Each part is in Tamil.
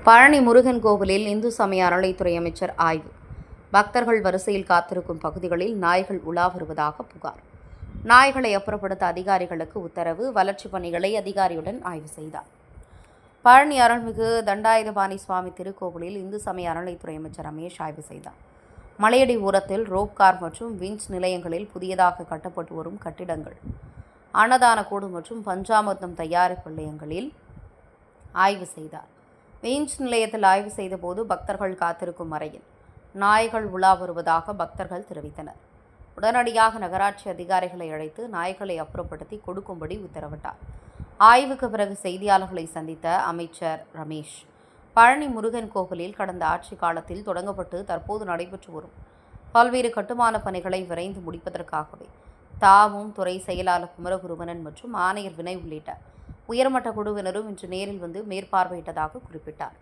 பழனி முருகன் கோவிலில் இந்து சமய அறநிலைத்துறை அமைச்சர் ஆய்வு. பக்தர்கள் வரிசையில் காத்திருக்கும் பகுதிகளில் நாய்கள் உலா வருவதாக புகார். நாய்களை அப்புறப்படுத்த அதிகாரிகளுக்கு உத்தரவு. வளர்ச்சிப் பணிகளை அதிகாரியுடன் ஆய்வு செய்தார். பழனி அருள்மிகு தண்டாயுதபாணி சுவாமி திருக்கோவிலில் இந்து சமய அறநிலைத்துறை அமைச்சர் ரமேஷ் ஆய்வு செய்தார். மலையடி ஓரத்தில் ரோப் கார் மற்றும் விஞ்ச் நிலையங்களில் புதியதாக கட்டப்பட்டு வரும் கட்டிடங்கள், அன்னதான கூடு மற்றும் பஞ்சாமிர்தம் தயாரிப்பு நிலையங்களில் ஆய்வு செய்தார். விஞ்ச் நிலையத்தில் ஆய்வு செய்தபோது பக்தர்கள் காத்திருக்கும் அறையில் நாய்கள் உலா வருவதாக பக்தர்கள் தெரிவித்தனர். உடனடியாக நகராட்சி அதிகாரிகளை அழைத்து நாய்களை அப்புறப்படுத்தி கொடுக்கும்படி உத்தரவிட்டார். ஆய்வுக்கு பிறகு செய்தியாளர்களை சந்தித்த அமைச்சர் ரமேஷ், பழனி முருகன் கோவிலில் கடந்த ஆட்சி காலத்தில் தொடங்கப்பட்டு தற்போது நடைபெற்று வரும் பல்வேறு கட்டுமான பணிகளை விரைந்து முடிப்பதற்காகவே தாமும் துறை செயலாளர் குமரகுருவனன் மற்றும் ஆணையர் வினய் உள்ளிட்ட உயர்மட்ட குழுவினரும் இன்று நேரில் வந்து மேற்பார்வையிட்டதாக குறிப்பிட்டார்.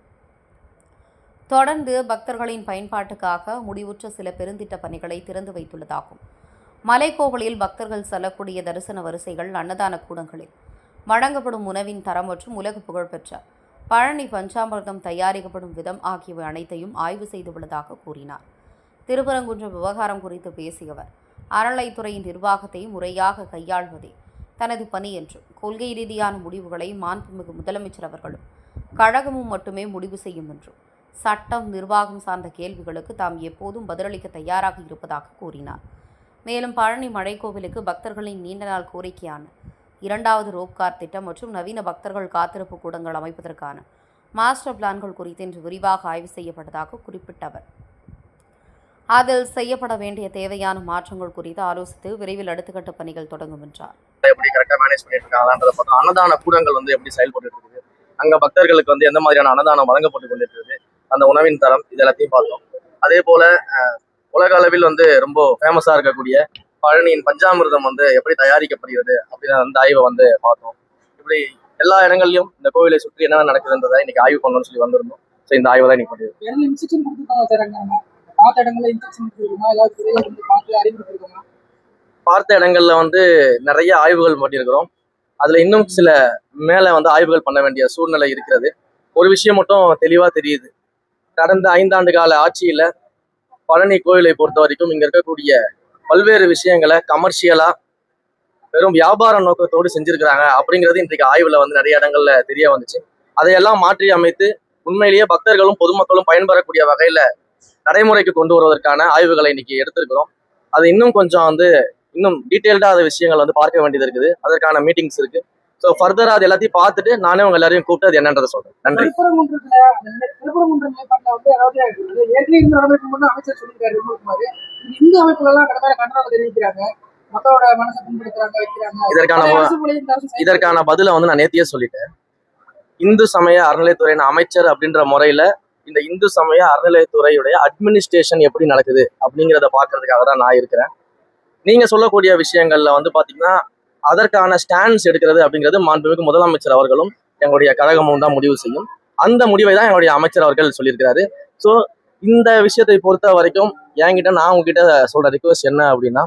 தொடர்ந்து பக்தர்களின் பயன்பாட்டுக்காக முடிவுற்ற சில பெருந்திட்ட பணிகளை திறந்து வைத்துள்ளதாகவும், மலைக்கோவிலில் பக்தர்கள் செல்லக்கூடிய தரிசன வரிசைகள், அன்னதான கூடங்களில் வழங்கப்படும் உணவின் தரம் மற்றும் உலக புகழ்பெற்ற பழனி பஞ்சாமிர்தம் தயாரிக்கப்படும் விதம் ஆகியவை அனைத்தையும் ஆய்வு செய்துள்ளதாக கூறினார். திருப்பரங்குன்றம் விவகாரம் குறித்து பேசிய அவர், அறநிலைத்துறையின் நிர்வாகத்தை முறையாக கையாள்வதே தனது பணி என்றும், கொள்கை ரீதியான முடிவுகளை மாண்புமிகு முதலமைச்சர் அவர்களும் கழகமும் மட்டுமே முடிவு செய்யும் என்றும், சட்டம் நிர்வாகம் சார்ந்த கேள்விகளுக்கு தாம் எப்போதும் பதிலளிக்க தயாராக இருப்பதாக கூறினார். மேலும் பழனி மலைக்கோவிலுக்கு பக்தர்களின் நீண்ட நாள் கோரிக்கையான 2வது ரோப்கார் திட்டம் மற்றும் நவீன பக்தர்கள் காத்திருப்பு கூடங்கள் அமைப்பதற்கான மாஸ்டர் பிளான்கள் குறித்து இன்று விரிவாக ஆய்வு செய்யப்பட்டதாக குறிப்பிட்டவர், அதில் செய்யப்பட வேண்டிய தேவையான மாற்றங்கள் குறித்து ஆலோசித்து விரைவில் அடுத்தகட்ட பணிகள் தொடங்கும் என்றார். எப்படி கரெக்டாக மேனேஜ் பண்ணிட்டு இருக்காங்கன்றத பார்த்தோம். அன்னதான கூடங்கள் எப்படி செயல்பட்டு இருக்குது, அங்க பக்தர்களுக்கு எந்த மாதிரியான அன்னதானம் வழங்கப்பட்டு கொண்டிருக்கிறது, அந்த உணவின் தரம், இது எல்லாத்தையும் பார்த்தோம். அதே போல உலக அளவில் ரொம்ப ஃபேமஸா இருக்கக்கூடிய பழனியின் பஞ்சாமிர்தம் எப்படி தயாரிக்கப்படுகிறது அப்படின்னு அந்த ஆய்வை பார்த்தோம். இப்படி எல்லா இடங்கள்லயும் இந்த கோவிலை சுற்றி என்னென்ன நடக்குதுன்றதை இன்னைக்கு ஆய்வு பண்ணணும்னு சொல்லி வந்திருந்தோம். ஸோ இந்த ஆய்வு தான் இன்னைக்கு பண்ணிருக்கோம். பார்த்த இடங்கள்ல நிறைய ஆய்வுகள் பண்ணியிருக்கிறோம். அதுல இன்னும் சில மேல ஆய்வுகள் பண்ண வேண்டிய சூழ்நிலை இருக்கிறது. ஒரு விஷயம் மட்டும் தெளிவா தெரியுது. கடந்த 5 ஆண்டு கால ஆட்சியில பழனி கோயிலை பொறுத்த வரைக்கும் இங்க இருக்கக்கூடிய பல்வேறு விஷயங்களை கமர்ஷியலா வெறும் வியாபார நோக்கத்தோடு செஞ்சிருக்கிறாங்க அப்படிங்கிறது இன்றைக்கு ஆய்வுல நிறைய இடங்கள்ல தெரிய வந்துச்சு. அதையெல்லாம் மாற்றி அமைத்து உண்மையிலேயே பக்தர்களும் பொதுமக்களும் பயன்பெறக்கூடிய வகையில நடைமுறைக்கு கொண்டு வருவதற்கான ஆய்வுகளை இன்னைக்கு எடுத்திருக்கிறோம். அது இன்னும் கொஞ்சம் இன்னும் டீட்டெயில்டாக விஷயங்கள் பார்க்க வேண்டியது இருக்குது. அதற்கான மீட்டிங்ஸ் இருக்கு. ஸோ ஃபர்தரா அது எல்லாத்தையும் பார்த்துட்டு நானே உங்க எல்லாரையும் கூப்பிட்டு அது என்னன்றதை சொல்றேன். நன்றி. இதற்கான பதில நான் நேத்தியே சொல்லிட்டேன். இந்து சமய அறநிலைத்துறையின் அமைச்சர் அப்படின்ற முறையில இந்த இந்து சமய அறநிலையத்துறையுடைய அட்மினிஸ்ட்ரேஷன் எப்படி நடக்குது அப்படிங்கிறத பார்க்கறதுக்காக தான் நான் இருக்கிறேன். நீங்க சொல்லக்கூடிய விஷயங்கள்ல பாத்தீங்கன்னா அதற்கான ஸ்டாண்ட்ஸ் எடுக்கிறது அப்படிங்கிறது மாண்புமிகு முதலமைச்சர் அவர்களும் எங்களுடைய கழகமும் தான் முடிவு செய்யும். அந்த முடிவை தான் எங்களுடைய அமைச்சர் அவர்கள் சொல்லியிருக்கிறாரு. ஸோ இந்த விஷயத்தை பொறுத்த வரைக்கும் என்கிட்ட நான் உங்ககிட்ட சொல்ற ரிக்வஸ்ட் என்ன அப்படின்னா,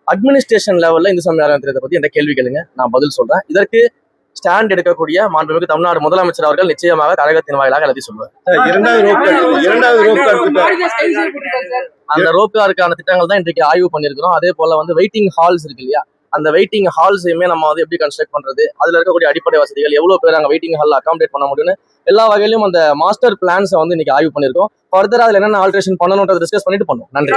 அட்மினிஸ்ட்ரேஷன் லெவல்ல இந்து சமய அறநிலையத்தை பத்தி என்கிட்ட கேள்வி கேளுங்க, நான் பதில் சொல்றேன். இதற்கு ஸ்டாண்ட் எடுக்கக்கூடிய மாண்புமிகு தமிழ்நாடு முதலமைச்சர் அவர்கள் நிச்சயமாக கழகத்தின் வாயிலாக எல்லாத்தையும் சொல்லுவார். அந்த ரோப்காருக்கான திட்டங்கள் தான் இன்றைக்கு ஆய்வு பண்ணியிருக்கிறோம். அதே போல வெயிட்டிங் ஹால்ஸ் இருக்கு இல்லையா, அந்த வெயிட்டிங் ஹால்ஸையுமே நம்ம எப்படி கன்ஸ்ட்ரக்ட் பண்றது, அதுல இருக்கக்கூடிய அடிப்படை வசதிகள், எவ்வளவு பேர் அங்க வெயிட்டிங் ஹால்ல அகாமடேட் பண்ண முடியும்னு எல்லா வகையிலும் அந்த மாஸ்டர் பிளான்ஸை இன்னைக்கு ஆய்வு பண்ணியிருக்கோம். ஃபர்தரா அதுல என்னென்ன ஆல்ட்ரேஷன் பண்ணணும்ன்றதை டிஸ்கஸ் பண்ணிட்டு பண்ணுவோம். நன்றி.